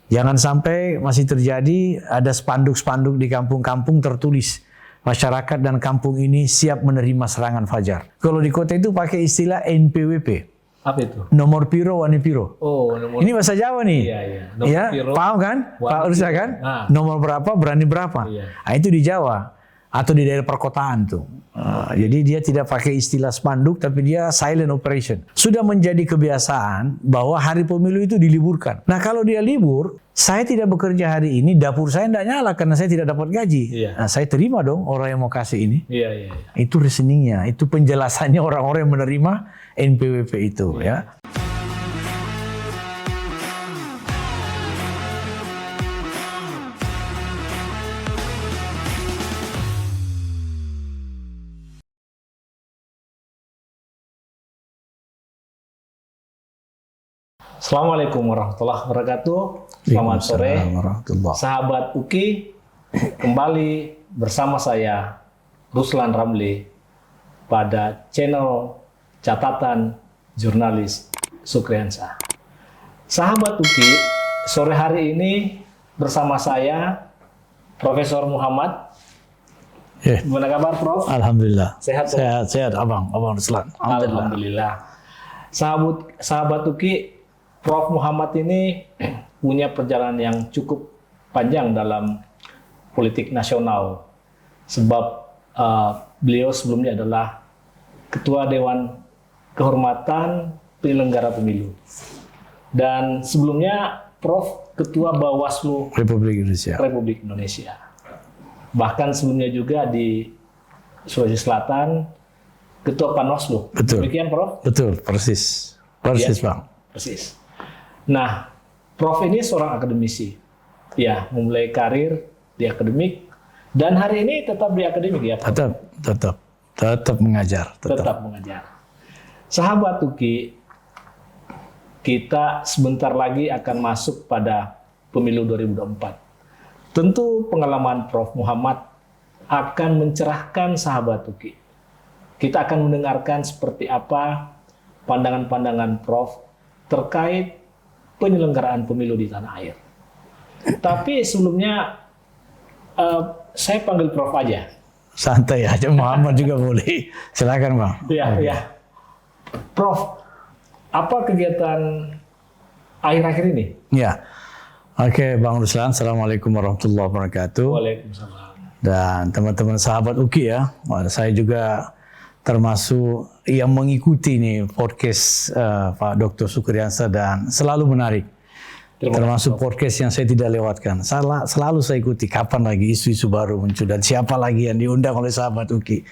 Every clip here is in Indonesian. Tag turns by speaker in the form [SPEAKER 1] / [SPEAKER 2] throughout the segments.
[SPEAKER 1] Jangan sampai masih terjadi ada spanduk-spanduk di kampung-kampung tertulis masyarakat dan kampung ini siap menerima serangan fajar. Kalau di kota itu pakai istilah NPWP.
[SPEAKER 2] Apa itu?
[SPEAKER 1] Nomor piro wani piro.
[SPEAKER 2] Oh, nomor.
[SPEAKER 1] Ini bahasa Jawa nih.
[SPEAKER 2] Iya, iya. Nomor
[SPEAKER 1] Ya,
[SPEAKER 2] piro,
[SPEAKER 1] paham kan? Pak Ursa kan?
[SPEAKER 2] Nah.
[SPEAKER 1] Nomor berapa, berani berapa.
[SPEAKER 2] Iya.
[SPEAKER 1] Nah, itu di Jawa atau di daerah perkotaan tuh. Jadi dia tidak pakai istilah spanduk, tapi dia silent operation. Sudah menjadi kebiasaan bahwa hari pemilu itu diliburkan. Nah, kalau dia libur, saya tidak bekerja hari ini, dapur saya tidak nyala karena saya tidak dapat gaji.
[SPEAKER 2] Iya.
[SPEAKER 1] Nah, saya terima dong orang yang mau kasih ini.
[SPEAKER 2] Iya, iya.
[SPEAKER 1] Itu reasoningnya, itu penjelasannya orang-orang yang menerima NPWP itu. Ya.
[SPEAKER 2] Assalamualaikum warahmatullahi wabarakatuh. Selamat sore, sahabat UKI. Kembali bersama saya, Ruslan Ramli, pada channel Catatan Jurnalis Sukriansa. Sahabat UKI, sore hari ini bersama saya, Profesor Muhammad. Gimana kabar, Prof?
[SPEAKER 1] Alhamdulillah.
[SPEAKER 2] Sehat,
[SPEAKER 1] sehat, Abang Ruslan.
[SPEAKER 2] Alhamdulillah. Sahabat UKI, Prof. Muhammad ini punya perjalanan yang cukup panjang dalam politik nasional, sebab beliau sebelumnya adalah Ketua Dewan Kehormatan Penyelenggara Pemilu, dan sebelumnya Prof. Ketua Bawaslu Republik Indonesia. Bahkan sebelumnya juga di Sulawesi Selatan Ketua Panwaslu.
[SPEAKER 1] Betul.
[SPEAKER 2] Demikian, Prof?
[SPEAKER 1] Betul, persis. Persis, ya, Bang.
[SPEAKER 2] Persis. Nah, Prof ini seorang akademisi, ya, memulai karir di akademik, dan hari ini tetap di akademik, ya, Prof?
[SPEAKER 1] Tetap mengajar.
[SPEAKER 2] Tetap mengajar. Sahabat UKI, kita sebentar lagi akan masuk pada pemilu 2024. Tentu pengalaman Prof Muhammad akan mencerahkan sahabat UKI. Kita akan mendengarkan seperti apa pandangan-pandangan Prof terkait penyelenggaraan pemilu di tanah air. Tapi sebelumnya saya panggil Prof aja.
[SPEAKER 1] Santai aja, Muhammad juga boleh. Silakan, Bang.
[SPEAKER 2] Ya. Prof, apa kegiatan akhir-akhir ini?
[SPEAKER 1] Ya. Oke, Bang Ruslan. Assalamualaikum warahmatullahi wabarakatuh.
[SPEAKER 2] Waalaikumsalam.
[SPEAKER 1] Dan teman-teman sahabat UKI ya, saya juga termasuk yang mengikuti nih podcast Pak Dr. Sukriansa dan selalu menarik. Termasuk podcast yang saya tidak lewatkan. Selalu saya ikuti kapan lagi isu-isu baru muncul dan siapa lagi yang diundang oleh sahabat UKI.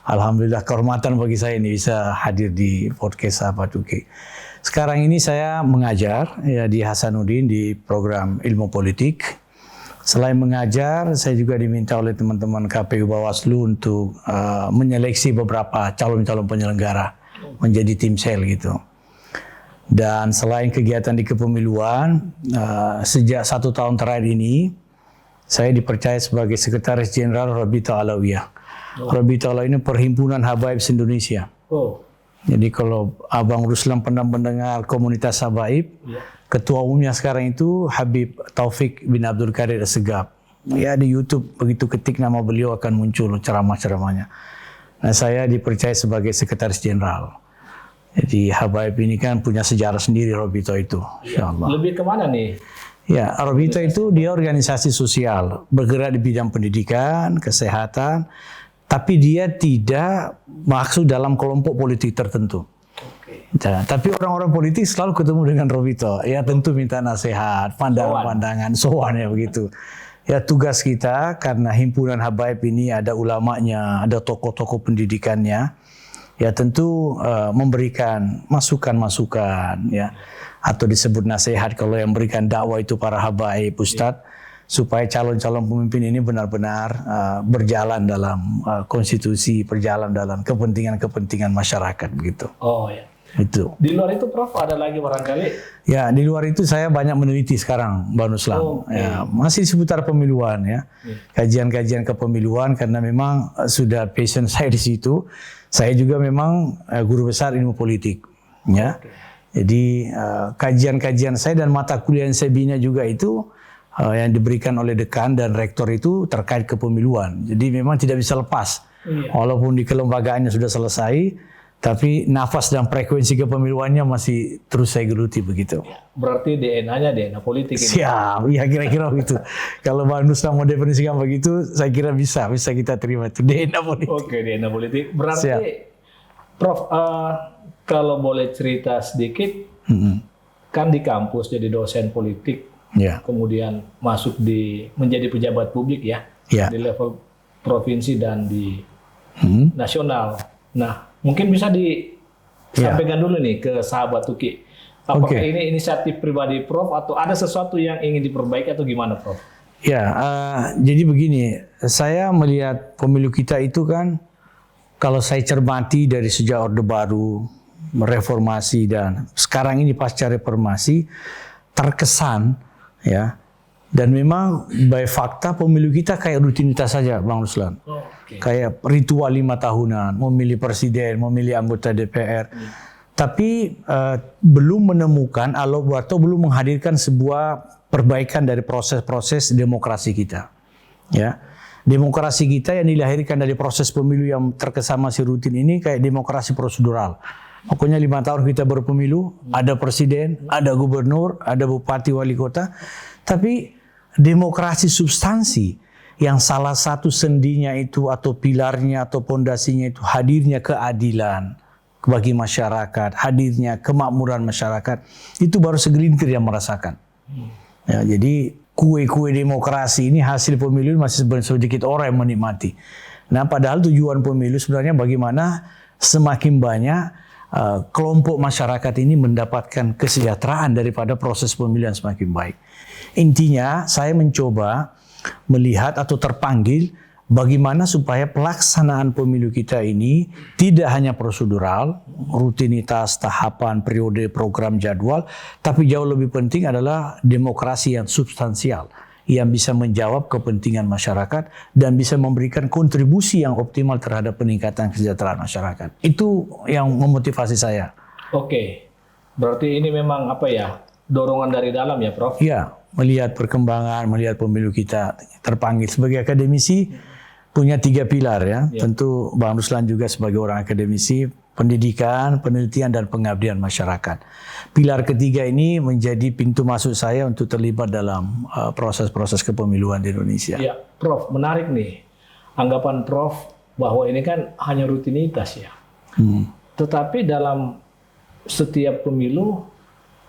[SPEAKER 1] Alhamdulillah, kehormatan bagi saya ini bisa hadir di podcast sahabat UKI. Sekarang ini saya mengajar ya di Hasanuddin di program ilmu politik. Selain mengajar, saya juga diminta oleh teman-teman KPU Bawaslu untuk menyeleksi beberapa calon-calon penyelenggara menjadi tim sel gitu. Dan selain kegiatan di kepemiluan, sejak 1 tahun terakhir ini, saya dipercaya sebagai Sekretaris Jenderal Rabita Alawiyah. Rabita Alawiyah ini Perhimpunan Habaib Indonesia. Jadi kalau Abang Ruslan pernah mendengar komunitas Habaib, ketua umumnya sekarang itu Habib Taufik bin Abdul Qadir Assegaf. Ya, di YouTube begitu ketik nama beliau akan muncul ceramah-ceramahnya. Nah, saya dipercaya sebagai Sekretaris Jenderal. Jadi Habaib ini kan punya sejarah sendiri, Rabita itu. Insyaallah.
[SPEAKER 2] Lebih kemana nih?
[SPEAKER 1] Ya, Rabita itu dia organisasi sosial, bergerak di bidang pendidikan, kesehatan, tapi dia tidak masuk dalam kelompok politik tertentu. Nah, tapi orang-orang politik selalu ketemu dengan Rabita. Ya tentu minta nasihat, pandangan-pandangan, sowan ya begitu. Ya tugas kita karena himpunan Habaib ini ada ulamanya, ada tokoh-tokoh pendidikannya. Ya tentu memberikan masukan-masukan ya, atau disebut nasihat kalau yang memberikan dakwah itu para Habaib, Ustadz, supaya calon-calon pemimpin ini benar-benar berjalan dalam konstitusi, berjalan dalam kepentingan-kepentingan masyarakat begitu.
[SPEAKER 2] Oh ya.
[SPEAKER 1] Itu.
[SPEAKER 2] Di luar itu, Prof, ada lagi barangkali?
[SPEAKER 1] Ya, di luar itu saya banyak meneliti sekarang, Bang Ruslan. Ya, masih seputar pemiluan ya. Kajian-kajian kepemiluan karena memang sudah passion saya di situ. Saya juga memang guru besar ilmu politik ya. Jadi kajian-kajian saya dan mata kuliah yang saya bina juga itu yang diberikan oleh dekan dan rektor itu terkait kepemiluan. Jadi memang tidak bisa lepas. Walaupun di kelembagaannya sudah selesai, tapi nafas dan frekuensi kepemiluannya masih terus saya geluti begitu.
[SPEAKER 2] Berarti DNA-nya DNA politik ini.
[SPEAKER 1] Siap, ya kira-kira begitu. Kalau Bang Nusra mau definisikan begitu, saya kira bisa kita terima itu DNA politik.
[SPEAKER 2] Oke, DNA politik. Berarti,
[SPEAKER 1] Siap.
[SPEAKER 2] Prof, kalau boleh cerita sedikit, kan di kampus jadi dosen politik.
[SPEAKER 1] Ya.
[SPEAKER 2] Kemudian masuk menjadi pejabat publik ya, di level provinsi dan di nasional. Nah, mungkin bisa disampaikan dulu nih ke sahabat Uki. Apakah ini inisiatif pribadi Prof atau ada sesuatu yang ingin diperbaiki atau gimana, Prof?
[SPEAKER 1] Ya, jadi begini, saya melihat pemilu kita itu kan, kalau saya cermati dari sejak Orde Baru, reformasi dan sekarang ini pasca reformasi, terkesan ya, dan memang by fakta pemilu kita kayak rutinitas saja, Bang Ruslan. Kayak ritual 5 tahunan, memilih presiden, memilih anggota DPR. Tapi belum menemukan atau belum menghadirkan sebuah perbaikan dari proses-proses demokrasi kita. Ya, demokrasi kita yang dilahirkan dari proses pemilu yang terkesan masih rutin ini kayak demokrasi prosedural. Pokoknya 5 tahun kita berpemilu, ada presiden, ada gubernur, ada bupati, wali kota. Tapi demokrasi substansi yang salah satu sendinya itu atau pilarnya atau pondasinya itu hadirnya keadilan bagi masyarakat, hadirnya kemakmuran masyarakat, itu baru segelintir yang merasakan. Ya, jadi kue-kue demokrasi ini hasil pemilu masih sedikit orang yang menikmati. Nah, padahal tujuan pemilu sebenarnya bagaimana semakin banyak kelompok masyarakat ini mendapatkan kesejahteraan daripada proses pemilihan semakin baik. Intinya saya mencoba melihat atau terpanggil bagaimana supaya pelaksanaan pemilu kita ini tidak hanya prosedural, rutinitas, tahapan, periode, program, jadwal, tapi jauh lebih penting adalah demokrasi yang substansial, yang bisa menjawab kepentingan masyarakat dan bisa memberikan kontribusi yang optimal terhadap peningkatan kesejahteraan masyarakat. Itu yang memotivasi saya.
[SPEAKER 2] Oke, berarti ini memang dorongan dari dalam ya, Prof?
[SPEAKER 1] Iya, melihat perkembangan, melihat pemilu kita terpanggil sebagai akademisi punya 3 pilar ya. Tentu Bang Ruslan juga sebagai orang akademisi, pendidikan, penelitian, dan pengabdian masyarakat. Pilar ketiga ini menjadi pintu masuk saya untuk terlibat dalam proses-proses kepemiluan di Indonesia.
[SPEAKER 2] Ya, Prof, menarik nih. Anggapan Prof bahwa ini kan hanya rutinitas ya. Tetapi dalam setiap pemilu,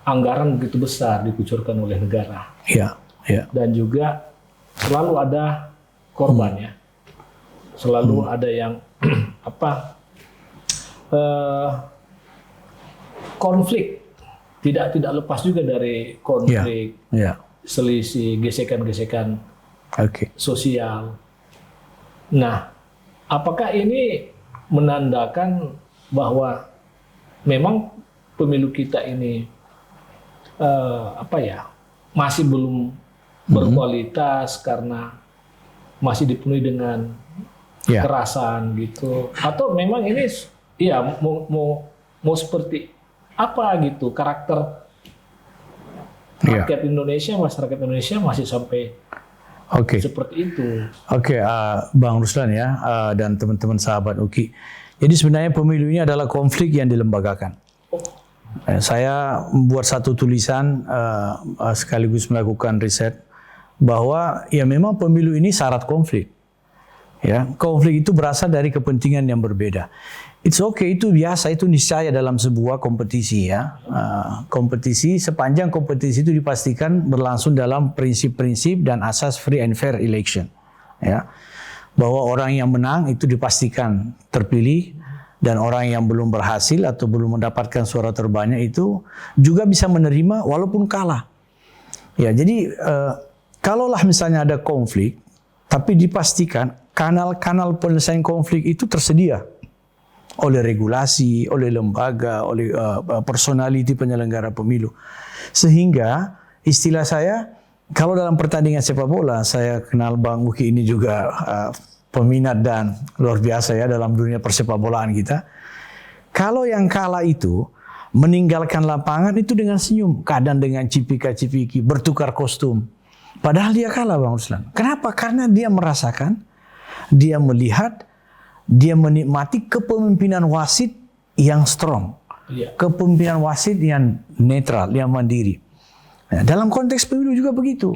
[SPEAKER 2] anggaran begitu besar dikucurkan oleh negara.
[SPEAKER 1] Ya.
[SPEAKER 2] Dan juga selalu ada korban ya. Selalu ada yang konflik, tidak lepas juga dari konflik, selisih, gesekan-gesekan sosial. Nah, apakah ini menandakan bahwa memang pemilu kita ini masih belum berkualitas karena masih dipenuhi dengan kekerasan gitu, atau memang ini mau seperti apa gitu karakter rakyat Indonesia, masyarakat Indonesia masih sampai seperti itu.
[SPEAKER 1] Bang Ruslan ya, dan teman-teman sahabat Uki. Jadi sebenarnya pemilu ini adalah konflik yang dilembagakan. Saya membuat satu tulisan sekaligus melakukan riset bahwa ya memang pemilu ini syarat konflik. Ya, konflik itu berasal dari kepentingan yang berbeda. It's okay, itu biasa, itu niscaya dalam sebuah kompetisi ya. Kompetisi, sepanjang kompetisi itu dipastikan berlangsung dalam prinsip-prinsip dan asas free and fair election. Ya, bahwa orang yang menang itu dipastikan terpilih dan orang yang belum berhasil atau belum mendapatkan suara terbanyak itu juga bisa menerima walaupun kalah. Ya, jadi kalaulah misalnya ada konflik, tapi dipastikan kanal-kanal penyelesaian konflik itu tersedia oleh regulasi, oleh lembaga, oleh personality penyelenggara pemilu. Sehingga istilah saya, kalau dalam pertandingan sepak bola, saya kenal Bang Uki ini juga peminat dan luar biasa ya dalam dunia persepak bolaan kita. Kalau yang kalah itu meninggalkan lapangan itu dengan senyum, kadang dengan cipika-cipiki, bertukar kostum. Padahal dia kalah, Bang Ruslan. Kenapa? Karena dia merasakan, dia melihat, dia menikmati kepemimpinan wasit yang strong. Kepemimpinan wasit yang netral, yang mandiri. Nah, dalam konteks pemilu juga begitu.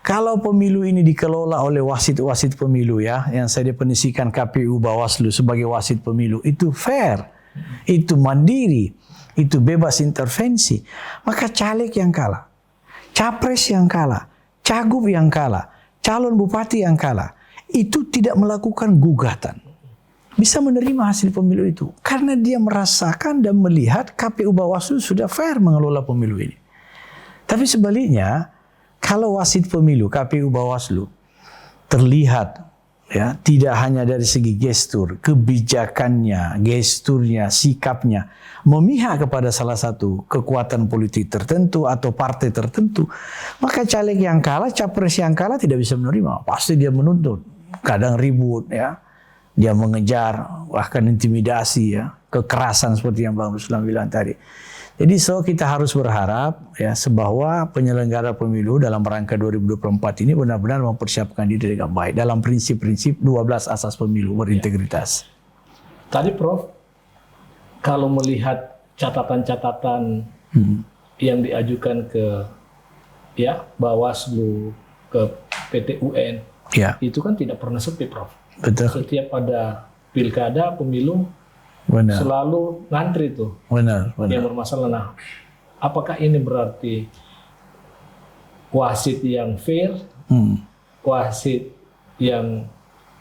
[SPEAKER 1] Kalau pemilu ini dikelola oleh wasit-wasit pemilu ya, yang saya definisikan KPU Bawaslu sebagai wasit pemilu, itu fair, itu mandiri, itu bebas intervensi, maka caleg yang kalah, capres yang kalah, cagup yang kalah, calon bupati yang kalah, itu tidak melakukan gugatan. Bisa menerima hasil pemilu itu. Karena dia merasakan dan melihat KPU Bawaslu sudah fair mengelola pemilu ini. Tapi sebaliknya, kalau wasit pemilu KPU Bawaslu terlihat ya tidak hanya dari segi gestur, kebijakannya, gesturnya, sikapnya memihak kepada salah satu kekuatan politik tertentu atau partai tertentu, maka caleg yang kalah, capres yang kalah tidak bisa menerima. Pasti dia menuntut, kadang ribut ya, dia mengejar, bahkan intimidasi ya, kekerasan seperti yang Bang Ruslan bilang tadi. Jadi kita harus berharap ya bahwa penyelenggara pemilu dalam rangka 2024 ini benar-benar mempersiapkan diri dengan baik dalam prinsip-prinsip 12 asas pemilu berintegritas.
[SPEAKER 2] Tadi Prof, kalau melihat catatan-catatan yang diajukan ke ya Bawaslu, ke PT UN, itu kan tidak pernah sepi, Prof.
[SPEAKER 1] Betul.
[SPEAKER 2] Setiap ada pilkada, pemilu,
[SPEAKER 1] benar,
[SPEAKER 2] selalu ngantri tuh.
[SPEAKER 1] Benar.
[SPEAKER 2] Yang bermasalah. Nah, apakah ini berarti wasit yang fair, wasit yang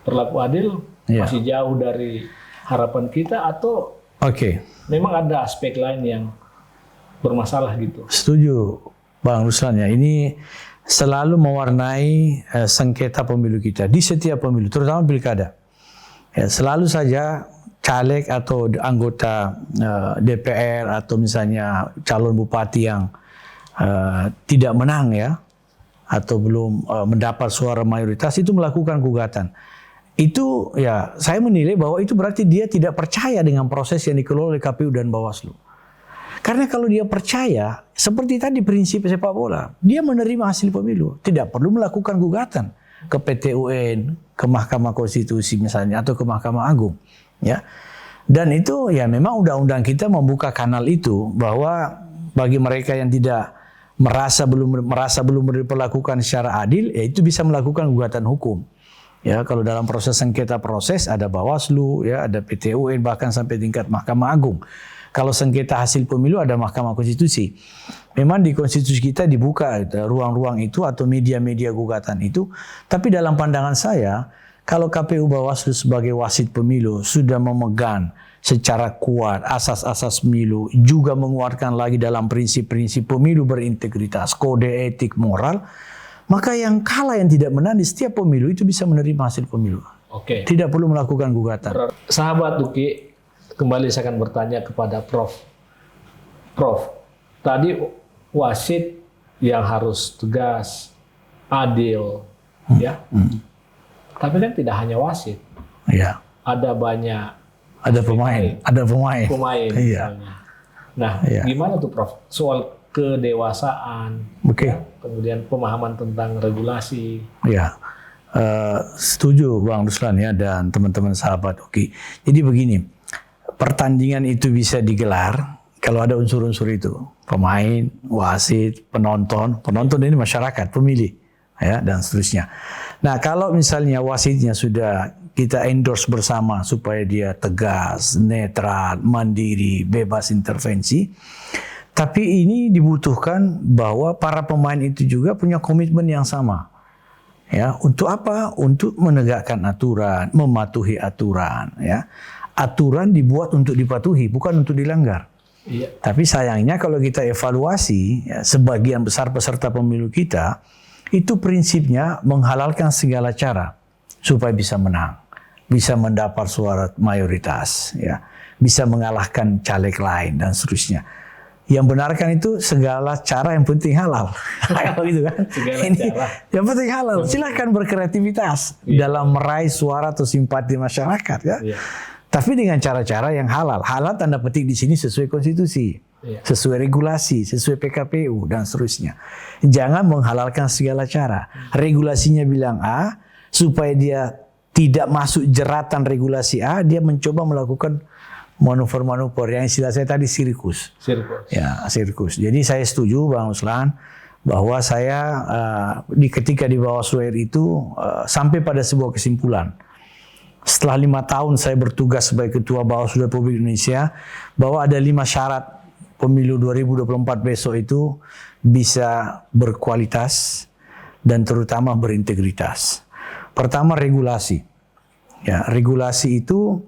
[SPEAKER 2] berlaku adil masih jauh dari harapan kita, atau memang ada aspek lain yang bermasalah gitu? Setuju,
[SPEAKER 1] Bang Ruslan ya. Ini selalu mewarnai sengketa pemilu kita di setiap pemilu, terutama pilkada. Ya, selalu saja caleg atau anggota DPR atau misalnya calon bupati yang tidak menang ya, atau belum mendapat suara mayoritas itu melakukan gugatan. Itu ya saya menilai bahwa itu berarti dia tidak percaya dengan proses yang dikelola oleh KPU dan Bawaslu. Karena kalau dia percaya, seperti tadi prinsip sepak bola, dia menerima hasil pemilu, tidak perlu melakukan gugatan ke PT UN, ke Mahkamah Konstitusi misalnya, atau ke Mahkamah Agung. Ya, dan itu ya memang undang-undang kita membuka kanal itu, bahwa bagi mereka yang tidak merasa belum diperlakukan secara adil, ya itu bisa melakukan gugatan hukum. Ya, kalau dalam proses sengketa proses ada Bawaslu, ya ada PT UN, bahkan sampai tingkat Mahkamah Agung. Kalau sengketa hasil pemilu ada Mahkamah Konstitusi. Memang di konstitusi kita dibuka ruang-ruang itu atau media-media gugatan itu, tapi dalam pandangan saya, kalau KPU Bawaslu sebagai wasit pemilu sudah memegang secara kuat asas-asas pemilu, juga menguatkan lagi dalam prinsip-prinsip pemilu berintegritas, kode etik, moral, maka yang kalah, yang tidak menang di setiap pemilu itu bisa menerima hasil pemilu. Tidak perlu melakukan gugatan.
[SPEAKER 2] Sahabat Duki, kembali saya akan bertanya kepada Prof. Prof, tadi wasit yang harus tegas, adil, ya. Tapi kan tidak hanya wasit, ada banyak, ada pemain,
[SPEAKER 1] Iya.
[SPEAKER 2] Nah, gimana tuh Prof? Soal kedewasaan, ya? Kemudian pemahaman tentang regulasi.
[SPEAKER 1] Ya, setuju Bang Ruslan ya dan teman-teman sahabat Uki. Jadi begini, pertandingan itu bisa digelar kalau ada unsur-unsur itu, pemain, wasit, penonton ini masyarakat, pemilih, ya dan seterusnya. Nah, kalau misalnya wasitnya sudah kita endorse bersama supaya dia tegas, netral, mandiri, bebas intervensi, tapi ini dibutuhkan bahwa para pemain itu juga punya komitmen yang sama. Ya, untuk apa? Untuk menegakkan aturan, mematuhi aturan, ya. Aturan dibuat untuk dipatuhi, bukan untuk dilanggar. Tapi sayangnya kalau kita evaluasi, ya, sebagian besar peserta pemilu kita itu prinsipnya menghalalkan segala cara supaya bisa menang, bisa mendapat suara mayoritas, ya, bisa mengalahkan caleg lain dan seterusnya. Yang benarkan itu segala cara yang penting halal, gitu kan? Yang penting halal. Silakan berkreativitas dalam meraih suara atau simpati masyarakat, ya. Tapi dengan cara-cara yang halal. Halal tanda petik di sini sesuai konstitusi. sesuai regulasi, sesuai PKPU dan seterusnya. Jangan menghalalkan segala cara. Regulasinya bilang A, supaya dia tidak masuk jeratan regulasi A, dia mencoba melakukan manuver-manuver yang istilah saya tadi sirkus. Ya, sirkus. Jadi saya setuju Bang Ruslan bahwa saya ketika di Bawaslu RI itu sampai pada sebuah kesimpulan. Setelah 5 tahun saya bertugas sebagai Ketua Bawaslu Republik Indonesia, bahwa ada 5 syarat pemilu 2024 besok itu bisa berkualitas dan terutama berintegritas. Pertama, regulasi. Ya, regulasi itu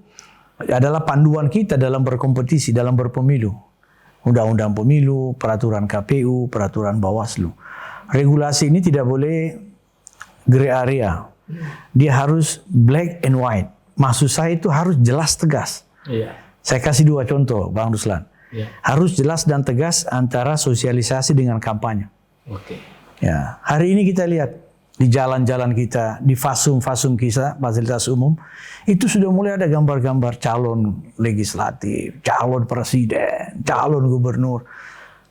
[SPEAKER 1] adalah panduan kita dalam berkompetisi, dalam berpemilu. Undang-undang pemilu, peraturan KPU, peraturan Bawaslu. Regulasi ini tidak boleh gray area. Dia harus black and white. Maksud saya itu harus jelas tegas. Saya kasih 2 contoh, Bang Ruslan. Harus jelas dan tegas antara sosialisasi dengan kampanye. Ya, hari ini kita lihat di jalan-jalan kita, di fasum-fasum kita, fasilitas umum, itu sudah mulai ada gambar-gambar calon legislatif, calon presiden, calon gubernur.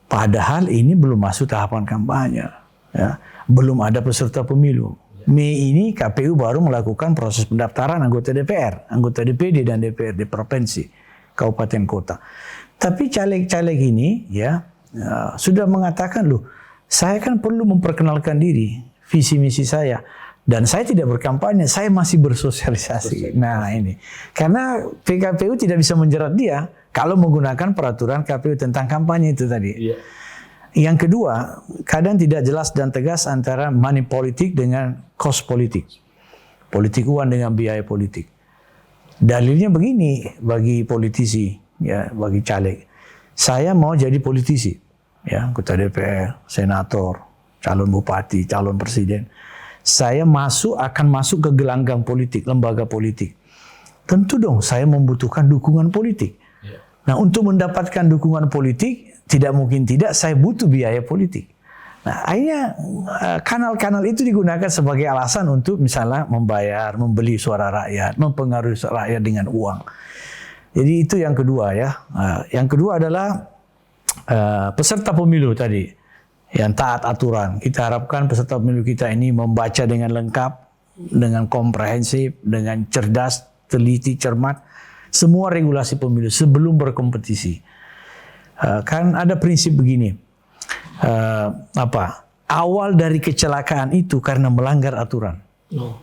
[SPEAKER 1] Padahal ini belum masuk tahapan kampanye. Ya. Belum ada peserta pemilu. Mei ini KPU baru melakukan proses pendaftaran anggota DPR, anggota DPD dan DPRD provinsi, kabupaten kota. Tapi caleg-caleg ini ya sudah mengatakan, loh, saya kan perlu memperkenalkan diri, visi misi saya, dan saya tidak berkampanye, saya masih bersosialisasi. Nah ini, karena PKPU tidak bisa menjerat dia kalau menggunakan peraturan KPU tentang kampanye itu tadi. Yang kedua, kadang tidak jelas dan tegas antara money politik dengan cost politik. Politik uang dengan biaya politik. Dalilnya begini bagi politisi, ya, bagi caleg. Saya mau jadi politisi, ya, anggota DPR, senator, calon bupati, calon presiden. Saya akan masuk ke gelanggang politik, lembaga politik. Tentu dong saya membutuhkan dukungan politik. Nah, untuk mendapatkan dukungan politik, tidak mungkin tidak saya butuh biaya politik. Nah, akhirnya kanal-kanal itu digunakan sebagai alasan untuk misalnya membeli suara rakyat, mempengaruhi suara rakyat dengan uang. Jadi itu yang kedua ya. Yang kedua adalah peserta pemilu tadi yang taat aturan. Kita harapkan peserta pemilu kita ini membaca dengan lengkap, dengan komprehensif, dengan cerdas, teliti, cermat semua regulasi pemilu sebelum berkompetisi. Kan ada prinsip begini, awal dari kecelakaan itu karena melanggar aturan.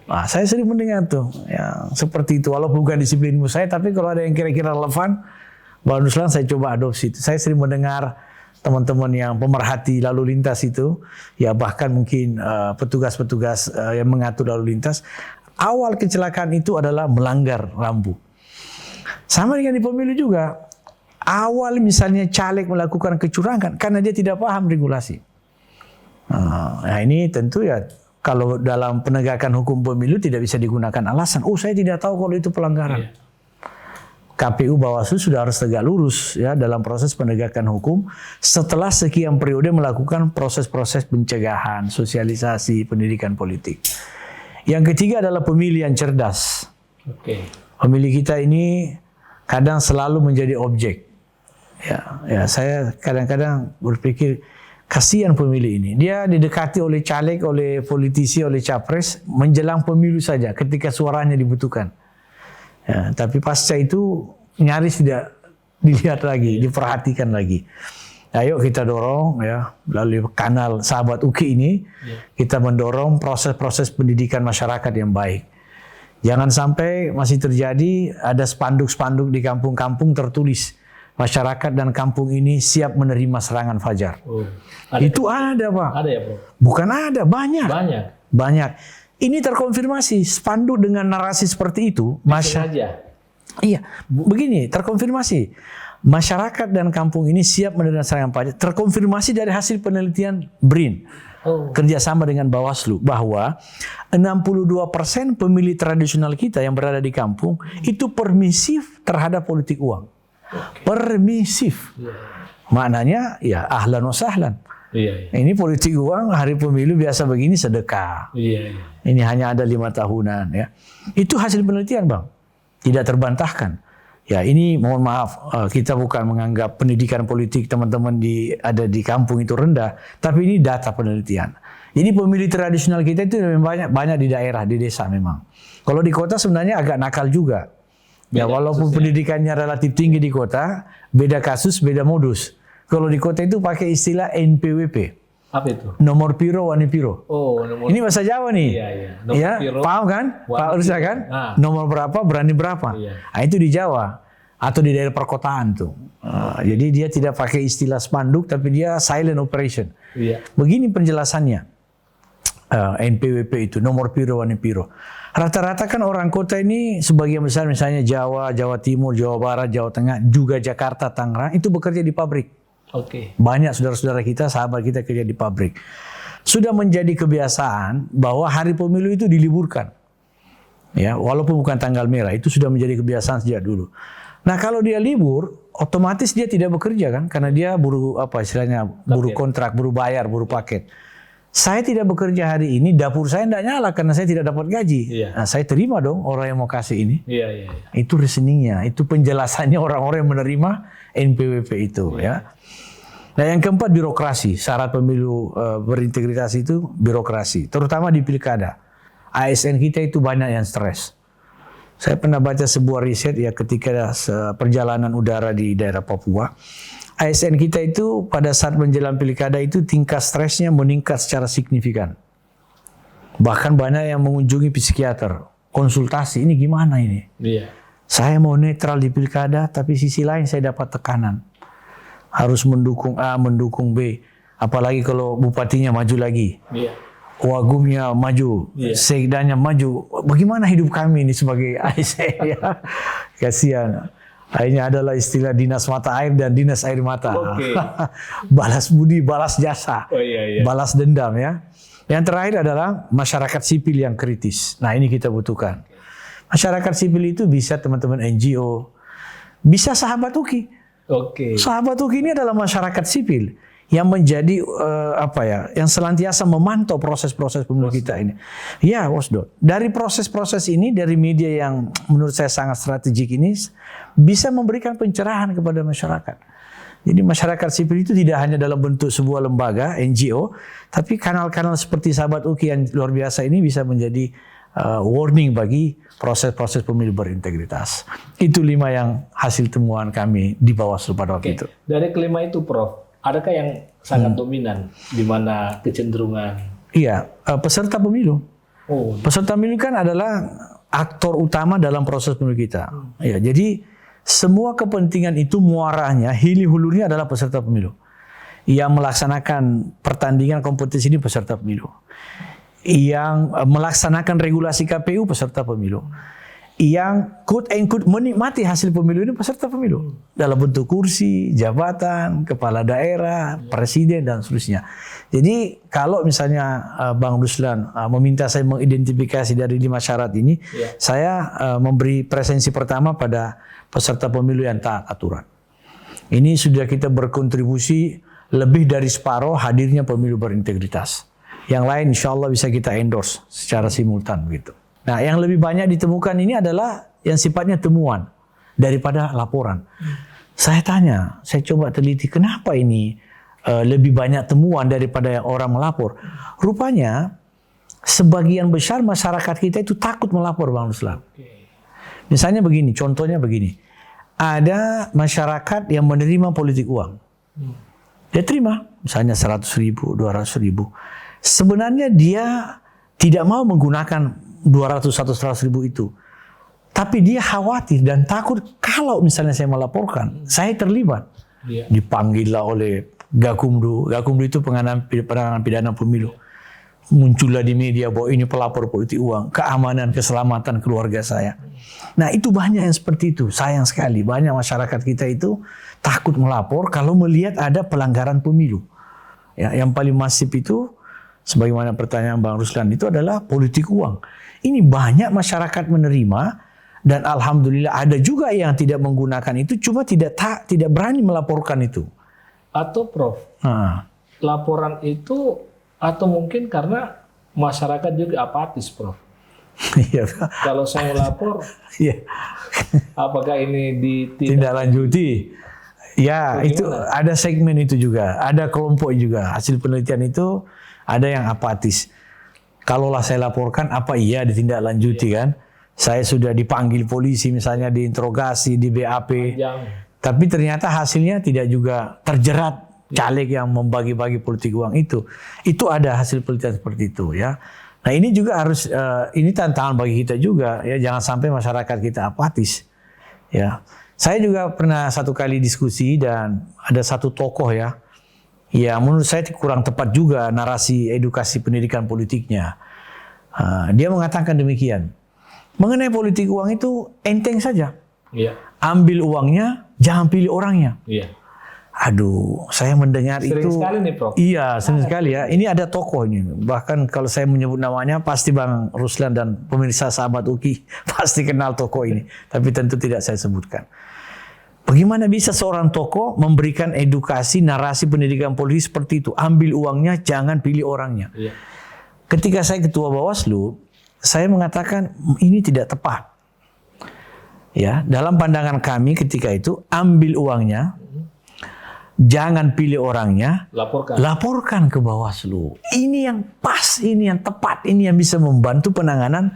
[SPEAKER 1] Nah, saya sering mendengar tuh yang seperti itu, walaupun bukan disiplin ilmu saya, tapi kalau ada yang kira-kira relevan, Bang Ruslan saya coba adopsi itu. Saya sering mendengar teman-teman yang pemerhati lalu lintas itu, ya bahkan mungkin petugas-petugas yang mengatur lalu lintas, awal kecelakaan itu adalah melanggar rambu. Sama dengan di pemilu juga. Awal misalnya caleg melakukan kecurangan karena dia tidak paham regulasi. Nah ini tentu ya kalau dalam penegakan hukum pemilu tidak bisa digunakan alasan, oh saya tidak tahu kalau itu pelanggaran. KPU Bawaslu sudah harus tegak lurus ya dalam proses penegakan hukum setelah sekian periode melakukan proses-proses pencegahan, sosialisasi, pendidikan politik. Yang ketiga adalah pemilih yang cerdas. Pemilih kita ini kadang selalu menjadi objek. Ya, saya kadang-kadang berpikir kasihan pemilih ini. Dia didekati oleh caleg, oleh politisi, oleh capres menjelang pemilu saja ketika suaranya dibutuhkan. Ya, tapi pasca itu nyaris tidak dilihat lagi, diperhatikan lagi. Ayo kita dorong ya melalui kanal Sahabat UKI ini, kita mendorong proses-proses pendidikan masyarakat yang baik. Jangan sampai masih terjadi ada spanduk-spanduk di kampung-kampung tertulis masyarakat dan kampung ini siap menerima serangan fajar. Itu ada, Pak. Ada ya, Bro? Bukan ada, banyak. Ini terkonfirmasi spanduk dengan narasi seperti itu. Iya, begini, terkonfirmasi. Masyarakat dan kampung ini siap menerima serangan fajar. Terkonfirmasi dari hasil penelitian BRIN. Kerjasama dengan Bawaslu bahwa 62% pemilih tradisional kita yang berada di kampung itu permisif terhadap politik uang. Permisif. Maknanya ya ahlan wa sahlan. Ini politik uang hari pemilu biasa begini sedekah. Ini hanya ada 5 tahunan ya. Itu hasil penelitian, Bang. Tidak terbantahkan. Ya ini mohon maaf, kita bukan menganggap pendidikan politik teman-teman ada di kampung itu rendah, tapi ini data penelitian. Jadi pemilih tradisional kita itu lebih banyak di daerah, di desa memang. Kalau di kota sebenarnya agak nakal juga. Ya walaupun pendidikannya relatif tinggi di kota, beda kasus, beda modus. Kalau di kota itu pakai istilah NPWP.
[SPEAKER 2] Apa itu?
[SPEAKER 1] Nomor piro, wani piro.
[SPEAKER 2] Oh, nomor.
[SPEAKER 1] Ini bahasa Jawa nih.
[SPEAKER 2] Iya, iya. Nomor
[SPEAKER 1] Ya,
[SPEAKER 2] piro,
[SPEAKER 1] paham kan? Pak Ursa kan?
[SPEAKER 2] Nah.
[SPEAKER 1] Nomor berapa, berani berapa.
[SPEAKER 2] Iya.
[SPEAKER 1] Nah, itu di Jawa. Atau di daerah perkotaan tuh. Jadi dia tidak pakai istilah spanduk, tapi dia silent operation.
[SPEAKER 2] Iya.
[SPEAKER 1] Begini penjelasannya. NPWP itu, nomor piro, wani piro. Rata-rata kan orang kota ini sebagian besar misalnya Jawa, Jawa Timur, Jawa Barat, Jawa Tengah, juga Jakarta, Tangerang, itu bekerja di pabrik.
[SPEAKER 2] Oke.
[SPEAKER 1] Banyak saudara-saudara kita, sahabat kita kerja di pabrik. Sudah menjadi kebiasaan bahwa hari pemilu itu diliburkan. Ya, walaupun bukan tanggal merah, itu sudah menjadi kebiasaan sejak dulu. Nah, kalau dia libur, otomatis dia tidak bekerja kan, karena dia buruh buruh kontrak, buruh bayar, buruh paket. Saya tidak bekerja hari ini, dapur saya tidak nyala karena saya tidak dapat gaji.
[SPEAKER 2] Iya.
[SPEAKER 1] Nah, saya terima dong orang yang mau kasih ini.
[SPEAKER 2] Iya, iya, iya.
[SPEAKER 1] Itu reasoningnya, itu penjelasannya orang-orang yang menerima NPWP itu. Ya. Nah, yang keempat birokrasi. Syarat pemilu berintegritas itu birokrasi, terutama di pilkada. ASN kita itu banyak yang stres. Saya pernah baca sebuah riset ya ketika perjalanan udara di daerah Papua. ASN kita itu pada saat menjelang pilkada itu tingkat stresnya meningkat secara signifikan. Bahkan banyak yang mengunjungi psikiater, konsultasi, ini gimana ini?
[SPEAKER 2] Iya.
[SPEAKER 1] Saya mau netral di pilkada, tapi sisi lain saya dapat tekanan. Harus mendukung A, mendukung B. Apalagi kalau bupatinya maju lagi.
[SPEAKER 2] Iya.
[SPEAKER 1] Wagubnya maju, sekdanya maju. Bagaimana hidup kami ini sebagai ASN ya? Kasihan. Akhirnya adalah istilah dinas mata air dan dinas air mata.
[SPEAKER 2] Oke.
[SPEAKER 1] Balas budi, balas jasa.
[SPEAKER 2] Oh iya, iya.
[SPEAKER 1] Balas dendam ya. Yang terakhir adalah masyarakat sipil yang kritis. Nah, ini kita butuhkan. Masyarakat sipil itu bisa teman-teman NGO, bisa sahabat UKI.
[SPEAKER 2] Oke.
[SPEAKER 1] Sahabat UKI ini adalah masyarakat sipil yang menjadi yang senantiasa memantau proses-proses pemilu kita ini. Ya, Wasdod. Dari proses-proses ini, dari media yang menurut saya sangat strategik ini, bisa memberikan pencerahan kepada masyarakat. Jadi masyarakat sipil itu tidak hanya dalam bentuk sebuah lembaga, NGO, tapi kanal-kanal seperti Sahabat UKI yang luar biasa ini bisa menjadi warning bagi proses-proses pemilu berintegritas. Itu 5 yang hasil temuan kami di Bawaslu pada waktu itu.
[SPEAKER 2] Dari kelima itu, Prof, adakah yang sangat dominan di mana kecenderungan?
[SPEAKER 1] Iya, peserta pemilu.
[SPEAKER 2] Oh,
[SPEAKER 1] Peserta pemilu kan adalah aktor utama dalam proses pemilu kita. Ya, jadi semua kepentingan itu muaranya, hili-hulunya adalah peserta pemilu. Yang melaksanakan pertandingan kompetisi ini peserta pemilu. Yang melaksanakan regulasi KPU peserta pemilu. Yang quote-unquote menikmati hasil pemilu ini peserta pemilu. Dalam bentuk kursi, jabatan, kepala daerah, presiden, dan seterusnya. Jadi kalau misalnya Bang Ruslan meminta saya mengidentifikasi dari 5 syarat ini, saya memberi presensi pertama pada peserta pemilu yang taat aturan. Ini sudah kita berkontribusi lebih dari separuh hadirnya pemilu berintegritas. Yang lain insya Allah bisa kita endorse secara simultan begitu. Nah, yang lebih banyak ditemukan ini adalah yang sifatnya temuan daripada laporan. Saya tanya, saya coba teliti kenapa ini lebih banyak temuan daripada yang orang melapor. Rupanya sebagian besar masyarakat kita itu takut melapor, Bang Ruslan. Misalnya begini, contohnya begini. Ada masyarakat yang menerima politik uang. Dia terima, misalnya 100.000, 200.000. Sebenarnya dia tidak mau menggunakan 200 atau 100.000 itu. Tapi dia khawatir dan takut kalau misalnya saya melaporkan, saya terlibat. Dipanggillah oleh Gakumdu. Gakumdu itu penanganan pidana pemilu. Muncullah di media bahwa ini pelapor politik uang, keamanan, keselamatan keluarga saya. Nah, itu banyak yang seperti itu. Sayang sekali, banyak masyarakat kita itu takut melapor kalau melihat ada pelanggaran pemilu. Ya, yang paling masif itu, sebagaimana pertanyaan Bang Ruslan, itu adalah politik uang. Ini banyak masyarakat menerima, dan alhamdulillah ada juga yang tidak menggunakan itu, cuma tidak berani melaporkan itu.
[SPEAKER 2] Atau Prof, laporan itu atau mungkin karena masyarakat juga apatis, Prof.
[SPEAKER 1] Iya.
[SPEAKER 2] Kalau saya melapor,
[SPEAKER 1] Iya.
[SPEAKER 2] apakah ini ditindak?
[SPEAKER 1] Tindak lanjuti. Ya, itu ada segmen itu juga, ada kelompok juga. Hasil penelitian itu ada yang apatis. Kalaulah saya laporkan, apa iya ditindaklanjuti kan? Saya sudah dipanggil polisi misalnya, diinterogasi, di BAP. Tapi ternyata hasilnya tidak juga terjerat caleg yang membagi-bagi politik uang itu. Itu ada hasil penelitian seperti itu ya. Nah ini juga harus, ini tantangan bagi kita juga ya, jangan sampai masyarakat kita apatis ya. Saya juga pernah satu kali diskusi dan ada satu tokoh ya, ya menurut saya kurang tepat juga narasi edukasi pendidikan politiknya. Dia mengatakan demikian, mengenai politik uang itu enteng saja, ambil uangnya, jangan pilih orangnya. Aduh, saya mendengar
[SPEAKER 2] sering
[SPEAKER 1] itu.
[SPEAKER 2] Sering sekali nih, Prof.
[SPEAKER 1] Iya, sering sekali ya. Ini ada tokoh ini. Bahkan kalau saya menyebut namanya, pasti Bang Ruslan dan pemirsa Sahabat UKI pasti kenal tokoh ini. Tapi tentu tidak saya sebutkan. Bagaimana bisa seorang tokoh memberikan edukasi, narasi pendidikan politik seperti itu? Ambil uangnya, jangan pilih orangnya. Ketika saya ketua Bawaslu, saya mengatakan ini tidak tepat. Ya, dalam pandangan kami ketika itu, ambil uangnya, jangan pilih orangnya, laporkan ke Bawaslu. Ini yang pas, ini yang tepat, ini yang bisa membantu penanganan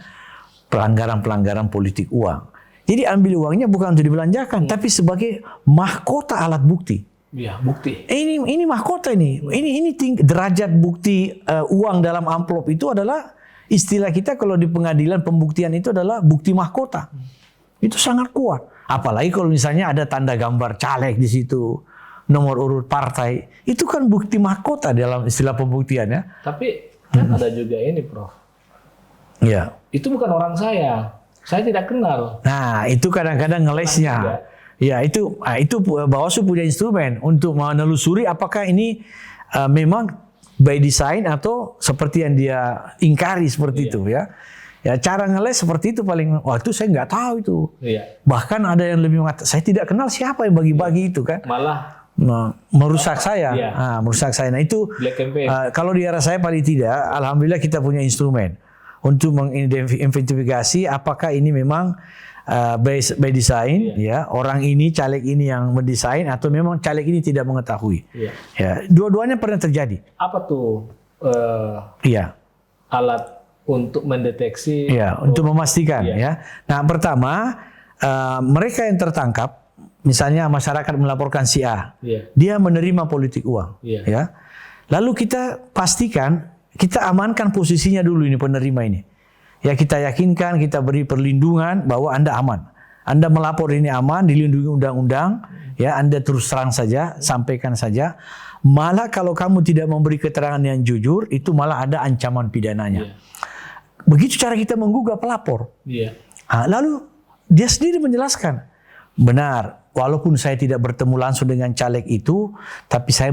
[SPEAKER 1] pelanggaran-pelanggaran politik uang. Jadi ambil uangnya bukan untuk dibelanjakan, tapi sebagai mahkota alat bukti.
[SPEAKER 2] Iya, bukti.
[SPEAKER 1] Ini mahkota ini. Ini derajat bukti uang dalam amplop itu adalah istilah kita kalau di pengadilan pembuktian itu adalah bukti mahkota. Itu sangat kuat. Apalagi kalau misalnya ada tanda gambar caleg di situ, nomor urut partai, itu kan bukti mahkota dalam istilah pembuktian ya.
[SPEAKER 2] Tapi kan ada juga ini, Prof.
[SPEAKER 1] Ya.
[SPEAKER 2] Itu bukan orang saya tidak kenal.
[SPEAKER 1] Nah, itu kadang-kadang ngelesnya. Ya, itu Bawaslu punya instrumen untuk menelusuri apakah ini memang by design atau seperti yang dia ingkari seperti itu ya. Ya, cara ngeles seperti itu paling, itu saya nggak tahu itu. Bahkan ada yang lebih mengatakan, saya tidak kenal siapa yang bagi-bagi itu kan.
[SPEAKER 2] Malah
[SPEAKER 1] merusak saya. Merusak saya. Nah itu kalau di era saya paling tidak, alhamdulillah kita punya instrumen untuk mengidentifikasi apakah ini memang by design, ya orang ini caleg ini yang mendesain atau memang caleg ini tidak mengetahui. Ya, dua-duanya pernah terjadi.
[SPEAKER 2] Apa tuh alat untuk mendeteksi?
[SPEAKER 1] Ya, untuk memastikan. Ya. Nah pertama mereka yang tertangkap, misalnya masyarakat melaporkan si A, dia menerima politik uang, ya. Lalu kita pastikan, kita amankan posisinya dulu ini penerima ini. Ya kita yakinkan, kita beri perlindungan bahwa Anda aman. Anda melapor ini aman, dilindungi undang-undang, ya Anda terus terang saja, sampaikan saja. Malah kalau kamu tidak memberi keterangan yang jujur, itu malah ada ancaman pidananya. Begitu cara kita menggugah pelapor. Lalu dia sendiri menjelaskan, benar, walaupun saya tidak bertemu langsung dengan caleg itu, tapi saya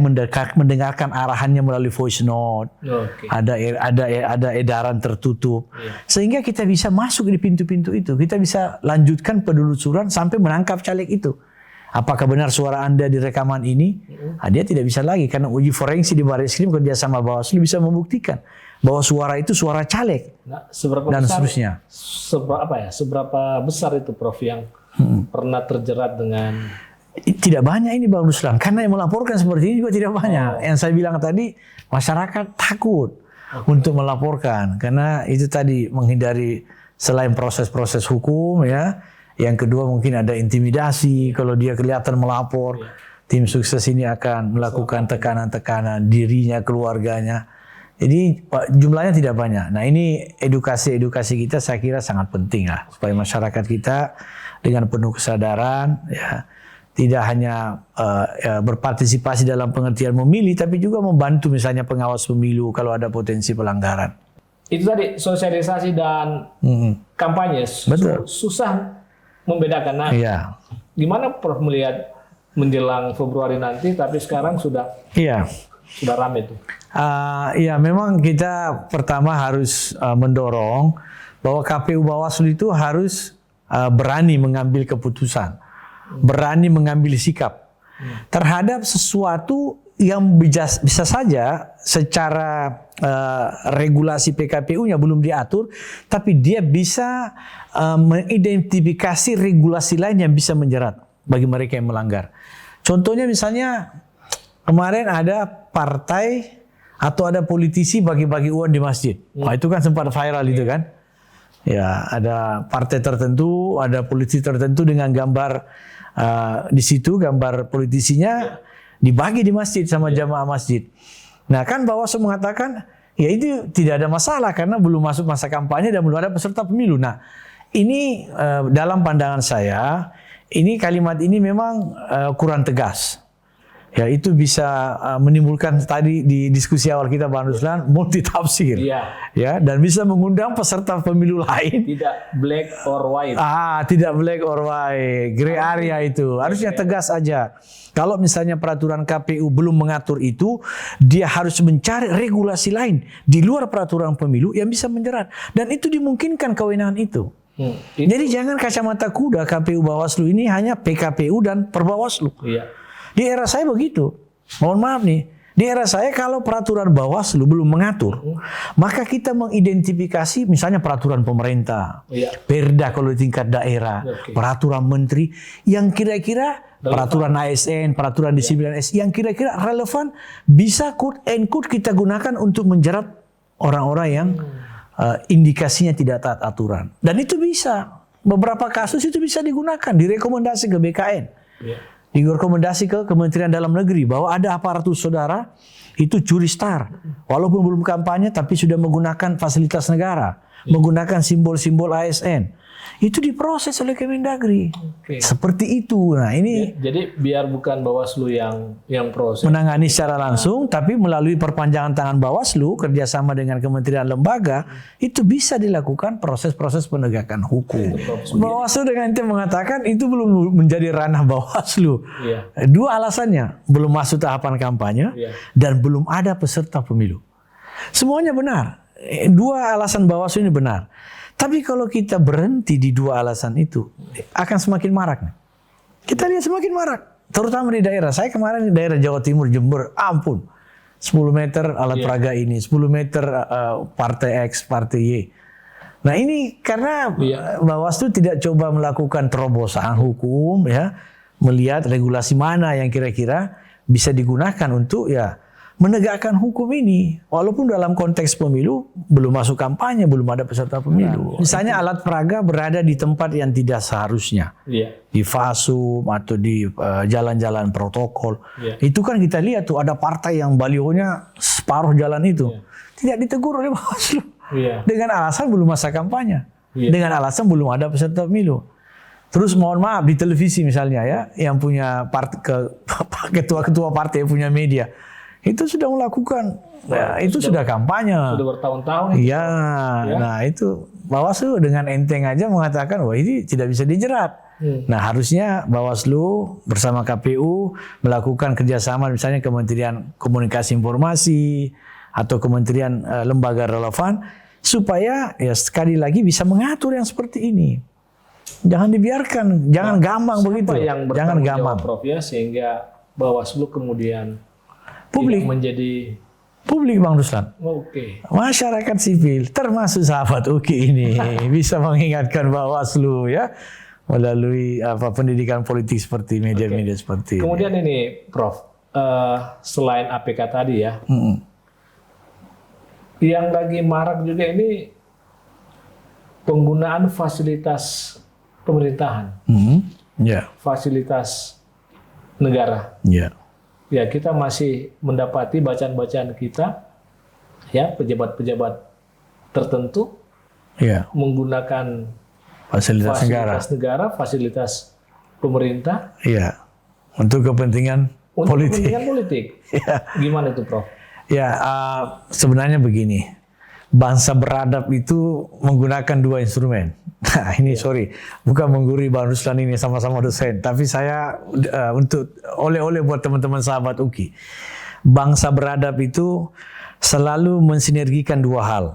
[SPEAKER 1] mendengarkan arahannya melalui voice note. Ada edaran tertutup. Sehingga kita bisa masuk di pintu-pintu itu. Kita bisa lanjutkan penelusuran sampai menangkap caleg itu. Apakah benar suara Anda di rekaman ini? Dia tidak bisa lagi karena uji forensik di Barreskrim kerjasama Bawaslu bisa membuktikan bahwa suara itu suara caleg. Dan seterusnya.
[SPEAKER 2] Seberapa besar itu, Prof, yang pernah terjerat dengan?
[SPEAKER 1] Tidak banyak ini Bang Ruslan, karena yang melaporkan seperti ini juga tidak banyak. Yang saya bilang tadi, masyarakat takut untuk melaporkan karena itu tadi menghindari selain proses-proses hukum ya. Yang kedua mungkin ada intimidasi kalau dia kelihatan melapor. Tim sukses ini akan melakukan tekanan-tekanan dirinya, keluarganya. Jadi jumlahnya tidak banyak. Nah ini edukasi kita saya kira sangat penting lah supaya masyarakat kita dengan penuh kesadaran ya tidak hanya berpartisipasi dalam pengertian memilih, tapi juga membantu misalnya pengawas pemilu kalau ada potensi pelanggaran.
[SPEAKER 2] Itu tadi sosialisasi dan kampanye.
[SPEAKER 1] Betul.
[SPEAKER 2] Susah membedakan. Nah, gimana Prof melihat menjelang Februari nanti, tapi sekarang sudah ramai itu?
[SPEAKER 1] Ya memang kita pertama harus mendorong bahwa KPU Bawaslu itu harus berani mengambil keputusan, berani mengambil sikap terhadap sesuatu yang bisa saja secara regulasi PKPU-nya belum diatur, tapi dia bisa mengidentifikasi regulasi lain yang bisa menjerat bagi mereka yang melanggar. Contohnya misalnya kemarin ada partai atau ada politisi bagi-bagi uang di masjid. Wah, itu kan sempat viral itu kan. Ya, ada partai tertentu, ada politisi tertentu dengan gambar di situ, gambar politisinya dibagi di masjid sama jamaah masjid. Nah, kan Bawaslu mengatakan ya itu tidak ada masalah karena belum masuk masa kampanye dan belum ada peserta pemilu. Nah, ini dalam pandangan saya, ini kalimat ini memang kurang tegas. Ya, itu bisa menimbulkan tadi di diskusi awal kita Bang Ruslan multitafsir. Ya, dan bisa mengundang peserta pemilu lain.
[SPEAKER 2] Tidak black or white.
[SPEAKER 1] Tidak black or white, gray area itu. Harusnya tegas aja. Kalau misalnya peraturan KPU belum mengatur itu, dia harus mencari regulasi lain di luar peraturan pemilu yang bisa menjerat. Dan itu dimungkinkan kewenangan itu. Jadi jangan kacamata kuda KPU Bawaslu ini hanya PKPU dan Perbawaslu. Di era saya begitu. Mohon maaf nih. Di era saya kalau peraturan Bawaslu belum mengatur, maka kita mengidentifikasi misalnya peraturan pemerintah, Perda kalau di tingkat daerah, peraturan menteri yang kira-kira peraturan ASN, peraturan disiplin ASN yang kira-kira relevan bisa quote and quote kita gunakan untuk menjerat orang-orang yang indikasinya tidak taat aturan. Dan itu bisa. Beberapa kasus itu bisa digunakan, direkomendasi ke BKN. Direkomendasi ke Kementerian Dalam Negeri bahwa ada aparatur saudara itu curi star. Walaupun belum kampanye tapi sudah menggunakan fasilitas negara, menggunakan simbol-simbol ASN. Itu diproses oleh Kemendagri. Seperti itu. Nah, ini
[SPEAKER 2] jadi biar bukan Bawaslu yang proses
[SPEAKER 1] menangani secara langsung, tapi melalui perpanjangan tangan Bawaslu kerjasama dengan kementerian lembaga itu bisa dilakukan proses-proses penegakan hukum. Bawaslu dengan itu mengatakan itu belum menjadi ranah Bawaslu. Dua alasannya, belum masuk tahapan kampanye dan belum ada peserta pemilu. Semuanya benar. Dua alasan Bawaslu ini benar. Tapi kalau kita berhenti di dua alasan itu, akan semakin marak. Kita lihat semakin marak. Terutama di daerah. Saya kemarin di daerah Jawa Timur, Jember, ampun. 10 meter alat peraga ini, 10 meter partai X, partai Y. Nah ini karena Bawaslu tidak coba melakukan terobosan hukum, ya, melihat regulasi mana yang kira-kira bisa digunakan untuk menegakkan hukum ini. Walaupun dalam konteks pemilu belum masuk kampanye, belum ada peserta pemilu. Misalnya alat peraga berada di tempat yang tidak seharusnya. Di fasum atau di jalan-jalan protokol. Itu kan kita lihat tuh ada partai yang balihonya separuh jalan itu. Tidak ditegur oleh Bawaslu. Dengan alasan belum masa kampanye. Dengan alasan belum ada peserta pemilu. Terus mohon maaf di televisi misalnya ya, yang punya ketua-ketua partai yang punya media. Itu sudah melakukan, itu sudah kampanye.
[SPEAKER 2] Sudah bertahun-tahun.
[SPEAKER 1] Iya, nah itu Bawaslu dengan enteng aja mengatakan, wah ini tidak bisa dijerat. Nah harusnya Bawaslu bersama KPU melakukan kerjasama misalnya Kementerian Komunikasi Informasi atau Kementerian lembaga relevan supaya sekali lagi bisa mengatur yang seperti ini. Jangan dibiarkan, jangan gampang begitu.
[SPEAKER 2] Yang
[SPEAKER 1] jangan gampang,
[SPEAKER 2] Prof, sehingga Bawaslu kemudian
[SPEAKER 1] publik
[SPEAKER 2] menjadi
[SPEAKER 1] publik Bang Ruslan. Masyarakat sipil termasuk sahabat UKI ini bisa mengingatkan Bawaslu ya melalui pendidikan politik seperti media-media seperti
[SPEAKER 2] kemudian ini Prof, selain APK tadi ya, yang lagi marak juga ini penggunaan fasilitas pemerintahan, fasilitas negara. Ya, kita masih mendapati bacaan-bacaan kita, ya, pejabat-pejabat tertentu menggunakan fasilitas negara, fasilitas pemerintah,
[SPEAKER 1] untuk kepentingan politik.
[SPEAKER 2] Gimana itu, Prof?
[SPEAKER 1] Sebenarnya begini, bangsa beradab itu menggunakan dua instrumen. Nah ini bukan menggurui Bang Ruslan ini, sama-sama dosen, tapi saya untuk oleh-oleh buat teman-teman sahabat UKI. Bangsa beradab itu selalu mensinergikan dua hal.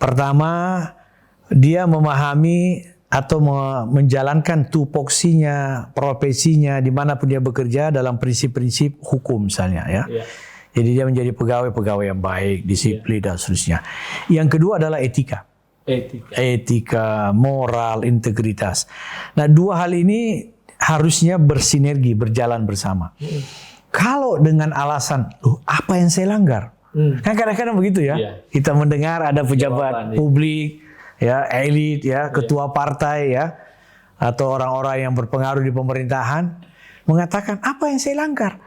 [SPEAKER 1] Pertama, dia memahami atau menjalankan tupoksinya, profesinya dimanapun dia bekerja dalam prinsip-prinsip hukum misalnya ya.
[SPEAKER 2] Iya.
[SPEAKER 1] Jadi dia menjadi pegawai yang baik, disiplin dan seterusnya. Yang kedua adalah etika. Etika, moral, integritas. Nah, dua hal ini harusnya bersinergi, berjalan bersama. Kalau dengan alasan, apa yang saya langgar? Kan kadang-kadang begitu ya.
[SPEAKER 2] Iya.
[SPEAKER 1] Kita mendengar ada pejabat
[SPEAKER 2] Jawaban,
[SPEAKER 1] publik, ya, elit, ya, ketua partai, ya, atau orang-orang yang berpengaruh di pemerintahan mengatakan apa yang saya langgar?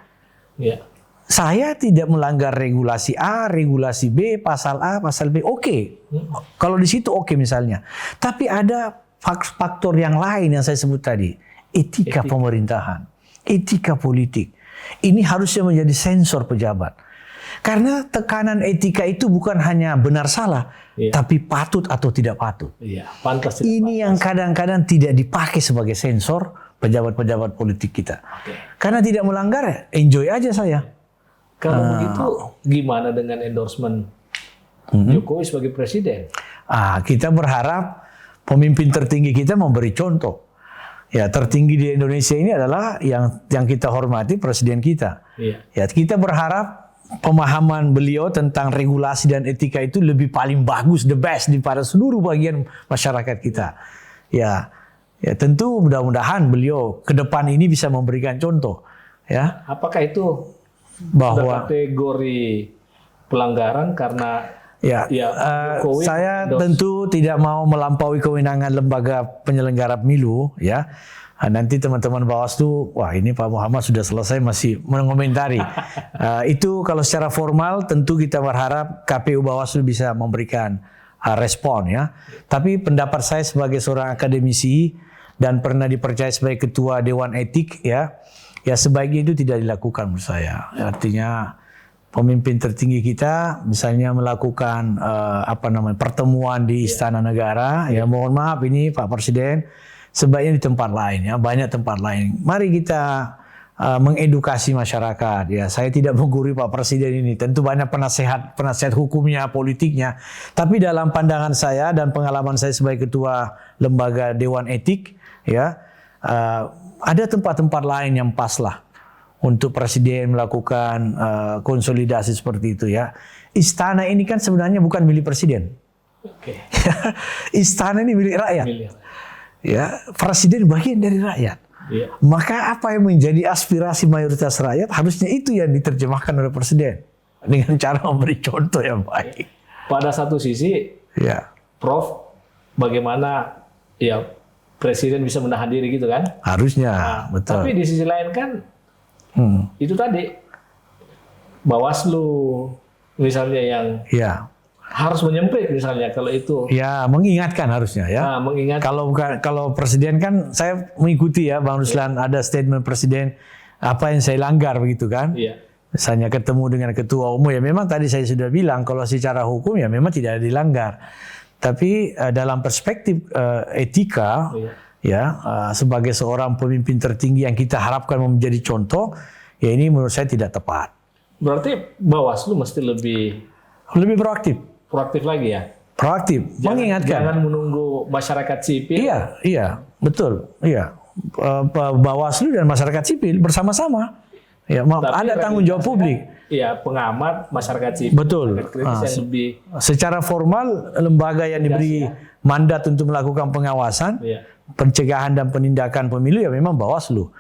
[SPEAKER 2] Iya.
[SPEAKER 1] Saya tidak melanggar regulasi A, regulasi B, pasal A, pasal B. Oke. Kalau di situ oke misalnya. Tapi ada faktor yang lain yang saya sebut tadi. Etika pemerintahan, etika politik. Ini harusnya menjadi sensor pejabat. Karena tekanan etika itu bukan hanya benar salah, tapi patut atau tidak patut.
[SPEAKER 2] Iya, pantas.
[SPEAKER 1] Ini yang kadang-kadang tidak dipakai sebagai sensor pejabat-pejabat politik kita. Karena tidak melanggar, enjoy aja saya.
[SPEAKER 2] Kalau begitu, gimana dengan endorsement Jokowi sebagai presiden?
[SPEAKER 1] Kita berharap pemimpin tertinggi kita memberi contoh. Ya, tertinggi di Indonesia ini adalah yang kita hormati presiden kita.
[SPEAKER 2] Iya.
[SPEAKER 1] Ya, kita berharap pemahaman beliau tentang regulasi dan etika itu lebih paling bagus, the best daripada seluruh bagian masyarakat kita. Ya tentu mudah-mudahan beliau ke depan ini bisa memberikan contoh. Ya.
[SPEAKER 2] Apakah itu
[SPEAKER 1] Bahwa
[SPEAKER 2] kategori pelanggaran karena Jokowi
[SPEAKER 1] saya tentu tidak mau melampaui kewenangan lembaga penyelenggara pemilu, ya. Nanti teman-teman Bawaslu, wah ini Pak Muhammad sudah selesai masih mengomentari. Itu kalau secara formal tentu kita berharap KPU Bawaslu bisa memberikan respon, ya. Tapi pendapat saya sebagai seorang akademisi dan pernah dipercaya sebagai ketua Dewan Etik, ya sebaiknya itu tidak dilakukan menurut saya. Artinya pemimpin tertinggi kita misalnya melakukan pertemuan di Istana Negara, ya mohon maaf ini Pak Presiden, sebaiknya di tempat lain, ya banyak tempat lain. Mari kita mengedukasi masyarakat. Ya, saya tidak menggurui Pak Presiden ini. Tentu banyak penasihat hukumnya, politiknya. Tapi dalam pandangan saya dan pengalaman saya sebagai ketua lembaga Dewan Etik, ya ada tempat-tempat lain yang pas lah untuk presiden melakukan konsolidasi seperti itu, ya. Istana ini kan sebenarnya bukan milik presiden. Istana ini milik rakyat. Ya, presiden bagian dari rakyat. Maka apa yang menjadi aspirasi mayoritas rakyat harusnya itu yang diterjemahkan oleh presiden dengan cara memberi contoh yang baik.
[SPEAKER 2] Pada satu sisi, Prof, bagaimana presiden bisa menahan diri gitu kan?
[SPEAKER 1] Harusnya, betul.
[SPEAKER 2] Tapi di sisi lain kan, itu tadi Bawaslu misalnya yang harus menyemprit misalnya kalau itu. Ya,
[SPEAKER 1] mengingatkan harusnya ya.
[SPEAKER 2] Mengingatkan.
[SPEAKER 1] Kalau presiden kan saya mengikuti ya Bang Ruslan, ada statement presiden apa yang saya langgar begitu kan? Iya. Misalnya ketemu dengan ketua umum, ya memang tadi saya sudah bilang kalau secara hukum ya memang tidak ada dilanggar. Tapi dalam perspektif etika, sebagai seorang pemimpin tertinggi yang kita harapkan menjadi contoh, ya ini menurut saya tidak tepat.
[SPEAKER 2] Berarti Bawaslu mesti lebih proaktif lagi ya?
[SPEAKER 1] Proaktif, mengingatkan.
[SPEAKER 2] Jangan menunggu masyarakat sipil.
[SPEAKER 1] Iya, betul. Iya, Bawaslu dan masyarakat sipil bersama-sama. Ya, ada tanggung jawab publik.
[SPEAKER 2] Iya, pengamat masyarakat sipil.
[SPEAKER 1] Betul. Secara formal lembaga yang diberi mandat untuk melakukan pengawasan, pencegahan dan penindakan pemilu ya memang Bawaslu.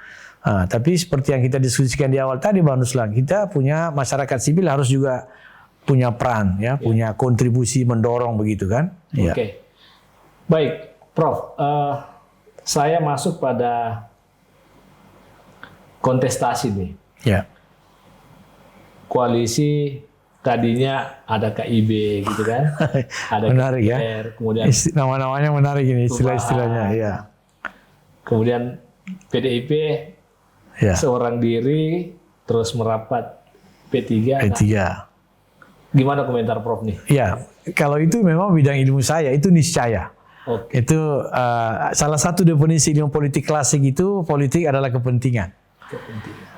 [SPEAKER 1] Tapi seperti yang kita diskusikan di awal tadi Bang Ruslan, kita punya masyarakat sipil harus juga punya peran, ya, punya kontribusi mendorong begitu kan?
[SPEAKER 2] Oke. Baik, Prof. Saya masuk pada kontestasi nih.
[SPEAKER 1] Ya.
[SPEAKER 2] Koalisi tadinya ada KIB gitu kan, ada
[SPEAKER 1] menarik
[SPEAKER 2] KPR,
[SPEAKER 1] ya.
[SPEAKER 2] kemudian
[SPEAKER 1] Nama-namanya menarik ini istilah-istilahnya. Ya.
[SPEAKER 2] Kemudian PDIP seorang diri terus merapat P3. Gimana komentar Prof nih?
[SPEAKER 1] Ya, kalau itu memang bidang ilmu saya, itu niscaya. Itu salah satu definisi ilmu politik klasik itu politik adalah kepentingan.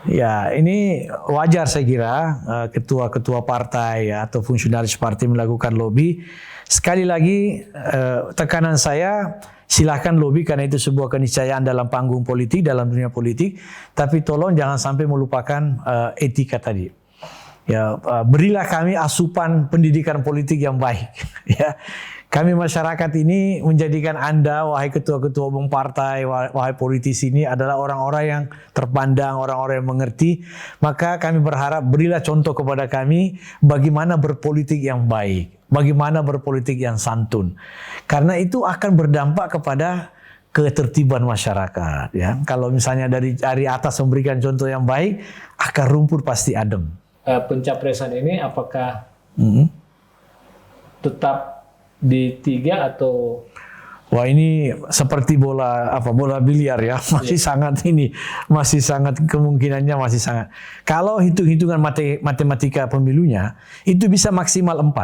[SPEAKER 1] Ya, ini wajar saya kira ketua-ketua partai ya, atau fungsionaris partai melakukan lobby. Sekali lagi tekanan saya, silakan lobby karena itu sebuah keniscayaan dalam panggung politik, dalam dunia politik. Tapi tolong jangan sampai melupakan etika tadi. Ya, berilah kami asupan pendidikan politik yang baik. Ya, kami masyarakat ini menjadikan Anda, wahai ketua-ketua umum partai, wahai politisi ini adalah orang-orang yang terpandang, orang-orang yang mengerti. Maka kami berharap berilah contoh kepada kami bagaimana berpolitik yang baik, bagaimana berpolitik yang santun. Karena itu akan berdampak kepada ketertiban masyarakat. Ya, kalau misalnya dari atas memberikan contoh yang baik, akar rumput pasti adem.
[SPEAKER 2] Pencapresan ini apakah tetap di 3 atau?
[SPEAKER 1] Wah, ini seperti bola biliar ya, masih sangat kemungkinannya masih sangat. Kalau hitung-hitungan matematika pemilunya itu bisa maksimal 4.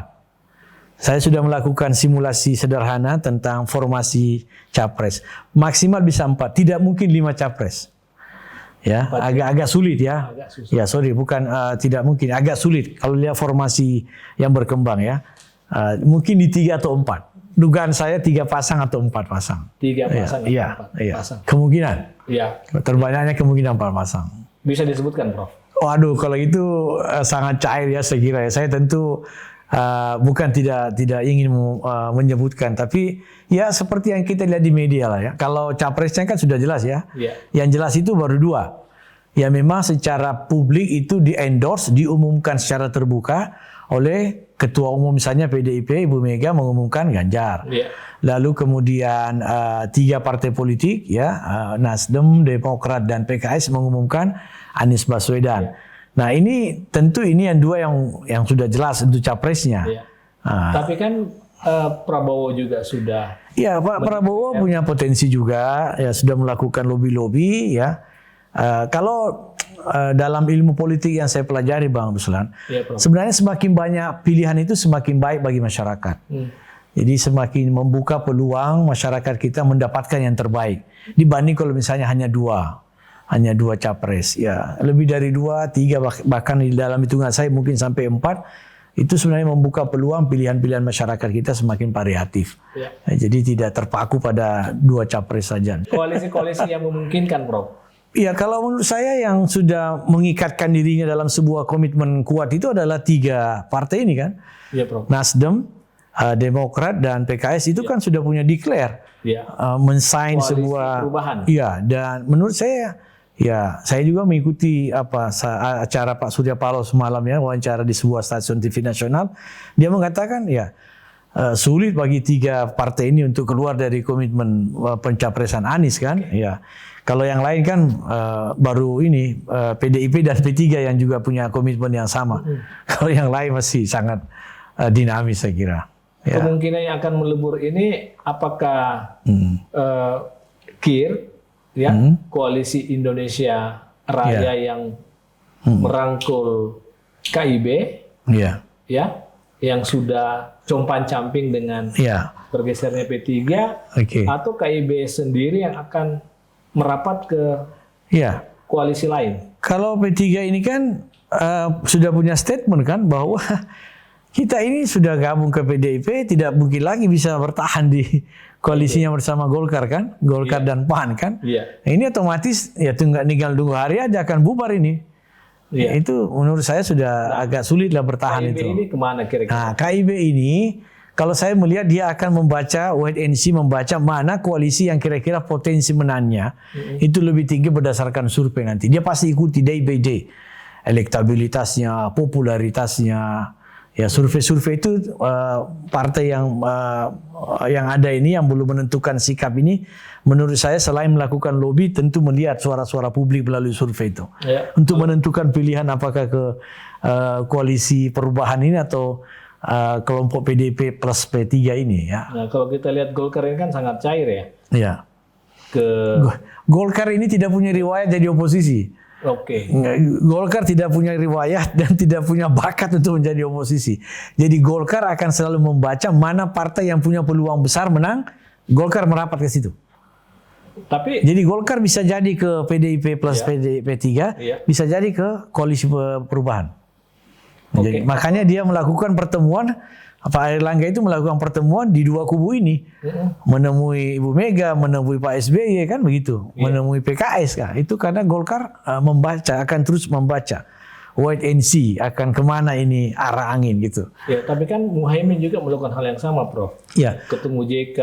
[SPEAKER 1] Saya sudah melakukan simulasi sederhana tentang formasi capres. Maksimal bisa 4, tidak mungkin 5 capres. Ya, agak sulit ya. Ya, sorry, bukan tidak mungkin, agak sulit kalau lihat formasi yang berkembang ya. Mungkin di 3 atau 4. Dugaan saya 3 pasang atau 4 pasang.
[SPEAKER 2] 3 pasang
[SPEAKER 1] atau
[SPEAKER 2] 4 pasang.
[SPEAKER 1] Kemungkinan.
[SPEAKER 2] Iya.
[SPEAKER 1] Terbanyaknya kemungkinan 4 pasang.
[SPEAKER 2] Bisa disebutkan, Prof?
[SPEAKER 1] Waduh, kalau itu sangat cair ya saya kira ya. Saya tentu bukan tidak ingin menyebutkan, tapi ya seperti yang kita lihat di media lah ya. Kalau capresnya kan sudah jelas ya.
[SPEAKER 2] Yeah.
[SPEAKER 1] Yang jelas itu baru 2. Ya memang secara publik itu di-endorse, diumumkan secara terbuka oleh Ketua Umum misalnya PDIP, Ibu Mega mengumumkan Ganjar. Yeah. Lalu kemudian 3 partai politik ya, Nasdem, Demokrat dan PKS mengumumkan Anies Baswedan. Yeah. Nah, ini tentu ini yang 2 yang sudah jelas untuk capresnya. Yeah.
[SPEAKER 2] Tapi kan Prabowo juga sudah.
[SPEAKER 1] Ya, Pak Prabowo punya potensi juga, ya sudah melakukan lobby-lobby ya. Kalau dalam ilmu politik yang saya pelajari, Bang Ruslan, ya, sebenarnya semakin banyak pilihan itu semakin baik bagi masyarakat. Jadi semakin membuka peluang masyarakat kita mendapatkan yang terbaik dibanding kalau misalnya hanya 2 capres. Ya, lebih dari 2, 3 bahkan di dalam hitungan saya mungkin sampai 4. Itu sebenarnya membuka peluang pilihan-pilihan masyarakat kita semakin variatif. Ya. Jadi tidak terpaku pada 2 capres saja.
[SPEAKER 2] Koalisi-koalisi yang memungkinkan, Prof.
[SPEAKER 1] Ya, kalau menurut saya yang sudah mengikatkan dirinya dalam sebuah komitmen kuat itu adalah 3 partai ini kan.
[SPEAKER 2] Ya, Prof.
[SPEAKER 1] Nasdem, Demokrat dan PKS itu kan sudah punya declare, mensign sebuah
[SPEAKER 2] perubahan.
[SPEAKER 1] Iya, dan menurut saya ya, saya juga mengikuti acara Pak Surya Paloh semalam ya, wawancara di sebuah stasiun TV nasional. Dia mengatakan ya sulit bagi 3 partai ini untuk keluar dari komitmen pencapresan Anies kan. Ya, kalau yang lain kan baru ini PDIP dan P3 yang juga punya komitmen yang sama. Kalau yang lain masih sangat dinamis saya kira. Ya.
[SPEAKER 2] Kemungkinan yang akan melebur ini apakah KIR ya, Koalisi Indonesia Raya yang merangkul KIB, ya, yang sudah compang-camping dengan bergesernya P3, atau KIB sendiri yang akan merapat ke koalisi lain.
[SPEAKER 1] Kalau P3 ini kan sudah punya statement kan bahwa kita ini sudah gabung ke PDIP, tidak mungkin lagi bisa bertahan di koalisinya bersama Golkar kan, Golkar dan PAN kan. Nah, ini otomatis ya tinggal 2 hari aja akan bubar ini. Itu menurut saya sudah agak sulit lah bertahan
[SPEAKER 2] KIB
[SPEAKER 1] itu.
[SPEAKER 2] KIB ini kemana kira-kira?
[SPEAKER 1] Nah, KIB ini kalau saya melihat dia akan membaca, wait and see membaca mana koalisi yang kira-kira potensi menangnya itu lebih tinggi berdasarkan survei nanti. Dia pasti ikuti day by day. Elektabilitasnya, popularitasnya. Ya, survei-survei itu partai yang ada ini yang belum menentukan sikap ini, menurut saya selain melakukan lobby tentu melihat suara-suara publik melalui survei itu untuk menentukan pilihan apakah ke koalisi perubahan ini atau kelompok PDIP plus P3 ini ya.
[SPEAKER 2] Nah, kalau kita lihat Golkar ini kan sangat cair ya.
[SPEAKER 1] Iya. Golkar ini tidak punya riwayat jadi oposisi.
[SPEAKER 2] Oke.
[SPEAKER 1] Golkar tidak punya riwayat dan tidak punya bakat untuk menjadi oposisi. Jadi Golkar akan selalu membaca mana partai yang punya peluang besar menang, Golkar merapat ke situ.
[SPEAKER 2] Tapi
[SPEAKER 1] Jadi Golkar bisa jadi ke PDIP plus P3,
[SPEAKER 2] Iya.
[SPEAKER 1] bisa jadi ke koalisi perubahan. Jadi,
[SPEAKER 2] Oke.
[SPEAKER 1] makanya dia melakukan pertemuan, Pak Airlangga itu melakukan pertemuan di dua kubu ini. Menemui Ibu Mega, menemui Pak SBY kan begitu. Menemui PKS kan. Itu karena Golkar akan terus membaca. Wait and see akan kemana ini arah angin gitu.
[SPEAKER 2] ya, tapi kan Muhaimin juga melakukan hal yang sama, Prof.
[SPEAKER 1] Ya,
[SPEAKER 2] Ketemu JK,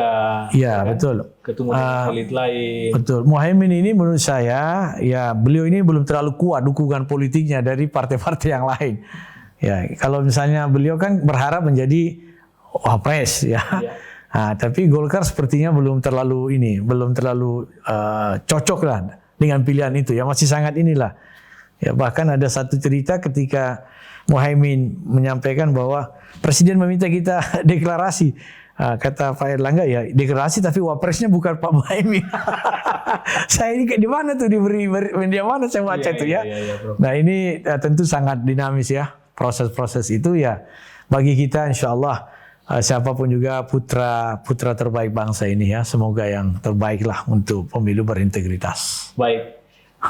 [SPEAKER 1] ya betul.
[SPEAKER 2] ketemu dengan elit lain.
[SPEAKER 1] Betul. Muhaimin ini menurut saya, ya beliau ini belum terlalu kuat dukungan politiknya dari partai-partai yang lain. Ya, kalau misalnya beliau kan berharap menjadi wapres ya. Nah, tapi Golkar sepertinya belum terlalu cocok lah dengan pilihan itu. Ya masih sangat inilah. Ya bahkan ada satu cerita ketika Muhaimin menyampaikan bahwa Presiden meminta kita deklarasi. Kata Pak Airlangga, ya deklarasi tapi wapresnya bukan Pak Muhaimin. Saya ini di mana tuh diberi media mana saya baca tuh ya.
[SPEAKER 2] Prof.
[SPEAKER 1] Nah ini tentu sangat dinamis ya proses-proses itu ya bagi kita insya Allah siapapun juga putra terbaik bangsa ini ya semoga yang terbaik lah untuk pemilu berintegritas.
[SPEAKER 2] Baik.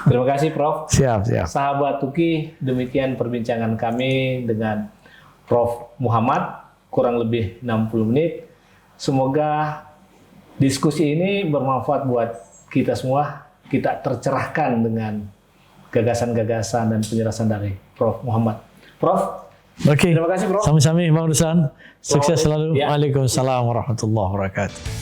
[SPEAKER 2] Terima kasih, Prof.
[SPEAKER 1] Siap.
[SPEAKER 2] Sahabat Tuki, demikian perbincangan kami dengan Prof. Muhammad, kurang lebih 60 menit. Semoga diskusi ini bermanfaat buat kita semua. Kita tercerahkan dengan gagasan-gagasan dan penjelasan dari Prof. Muhammad. Prof,
[SPEAKER 1] Oke.
[SPEAKER 2] terima kasih, Prof.
[SPEAKER 1] Sami-sami Bang Rusan. Sukses selalu.
[SPEAKER 2] Ya.
[SPEAKER 1] Waalaikumsalam warahmatullahi wabarakatuh.